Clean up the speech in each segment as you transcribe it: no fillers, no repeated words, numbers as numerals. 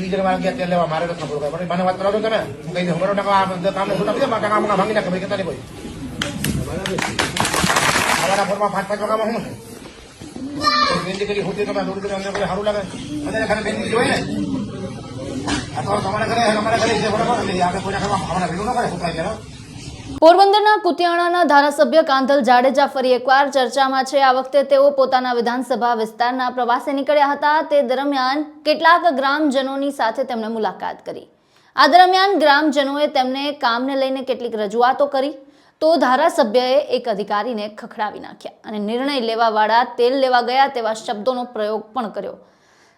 Division વાળા ગયા ત્યાં લેવા મારે નથી ખબર પડે મને વાત કરાવજો તમે હું કહી દઉં બરોબર કામને છૂટા આપી દે કામ ભાંગી નાખે ભાઈ કેતા નહીં કોઈ ખાવાના ફોરમાં 5-5 વાગ્યામાં શું છે બેનજી કરી હોતી તમે દૂર કરી અમને કોઈ સારું લાગે અને ખાલી બેનજી જોઈએ ને આ તો તમારા ઘરે અમારા ઘરે છે બરાબર એટલે આપણે કોઈના ઘરમાં હમણાં ભેગું ન કરે ફૂંકાઈ ગયા પોરબંદરના કુતિયાણાના ધારાસભ્ય કાંધલ જાડેજા ફરી એકવાર ચર્ચામાં છે। આ વખતે તેઓ પોતાના વિધાનસભા વિસ્તારના પ્રવાસે નીકળ્યા હતા। તે દરમિયાન કેટલાક ગ્રામજનોની સાથે તેમણે મુલાકાત કરી। આ દરમિયાન ગ્રામજનોએ તેમને કામને લઈને કેટલીક રજૂઆતો કરી તો ધારાસભ્યએ એક અધિકારીને ખખડાવી નાખ્યા અને નિર્ણય લેવાવાળા તેલ લેવા ગયા તેવા શબ્દોનો પ્રયોગ પણ કર્યો।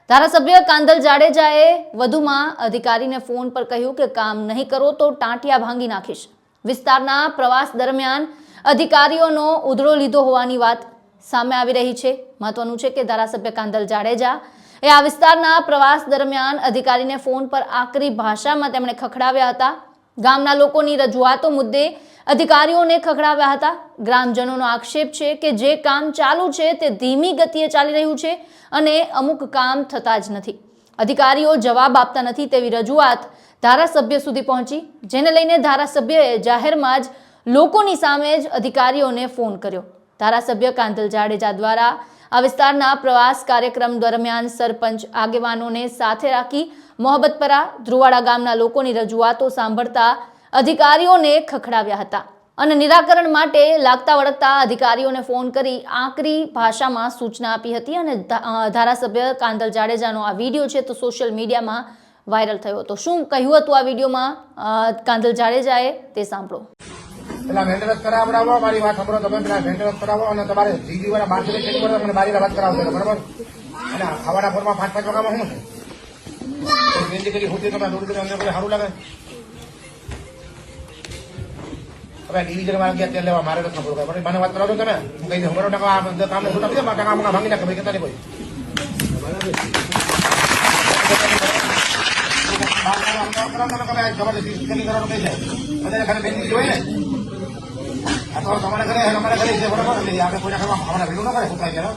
ધારાસભ્ય કાંધલ જાડેજાએ વધુમાં અધિકારીને ફોન પર કહ્યું કે કામ નહીં કરો તો ટાંટિયા ભાંગી નાખીશ। વિસ્તારના પ્રવાસ દરમિયાન અધિકારીઓનો ઉધડો લીધો હોવાની વાત સામે આવી રહી છે। મહત્વનું છે કે ધારાસભ્ય કાંધલ જાડેજા એ આ વિસ્તારના પ્રવાસ દરમિયાન અધિકારીને ફોન પર આકરી ભાષામાં તેમણે ખખડાવ્યા હતા। ગામના લોકોની રજૂઆતો મુદ્દે અધિકારીઓને ખખડાવ્યા હતા। ગ્રામજનોનો આક્ષેપ છે કે જે કામ ચાલુ છે તે ધીમી ગતિએ ચાલી રહ્યું છે અને અમુક કામ થતા જ નથી। અધિકારીઓ જવાબ આપતા નથી તેવી રજૂઆત ધારાસભ્ય સુધી પહોંચી, જેને લઈને ધારાસભ્યએ જાહેરમાં જ લોકોની સામે જ અધિકારીઓને ફોન કર્યો। ધારાસભ્ય કાંધલ જાડેજા દ્વારા આ વિસ્તારના પ્રવાસ કાર્યક્રમ દરમિયાન સરપંચ આગેવાનોને સાથે રાખી મોહબ્બતપરા ધ્રુવાડા ગામના લોકોની રજૂઆતો સાંભળતા અધિકારીઓને ખખડાવ્યા હતા અને નિરાકરણ માટે લાગતા વળગતા અધિકારીઓને ફોન કરી આકરી ભાષામાં સૂચના આપી હતી અને ધારાસભ્ય કાંધલ જાડેજાનો આ વિડીયો છે તો સોશિયલ મીડિયામાં વાયરલ થયો હતો। શું કહ્યું હતું આ વિડીયોમાં કાંધલ જાડેજાએ તે સાંભળો। પેલા મેન્ટેનન્સ કરાવડાવો મારી વાત સાંભળો તમે પેલા મેન્ટેનન્સ કરાવો અને તમારે જીજી વાળા માર્કેટ ચેક કરો મને મારી વાત કરાવજો બરાબર અને ખાવાના ફોરમાં 5-5 વાગ્યામાં શું છે બેનજી કરી હોતી તમે દૂર કરી અમને કોઈ સારું લાગે હવે ડિવિઝન વાળા ગયા ત્યાં લેવા મારે નથી ખબર પડે મને વાત કરાવજો તમે હું કહી દઉં બરોબર કામને છૂટા આપી દે કામ ભાંગી નાખે ભાઈ કેતા નહીં કોઈ ખાલી બેનજી જોઈએ ને આ તો તમારા ઘરે અમારા ઘરે છે બરાબર એટલે આપણે કોઈના ઘરમાં હમણાં ભેગું ન કરે ફૂંકાઈ ગયા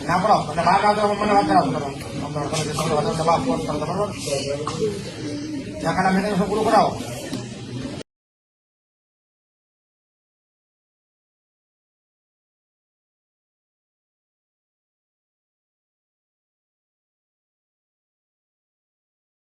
ના પડો અને બહાર આવતો મને વાત કરાવો બરાબર ત્યાં ખાના મેન્ટેનન્સ પૂરું કરાવો।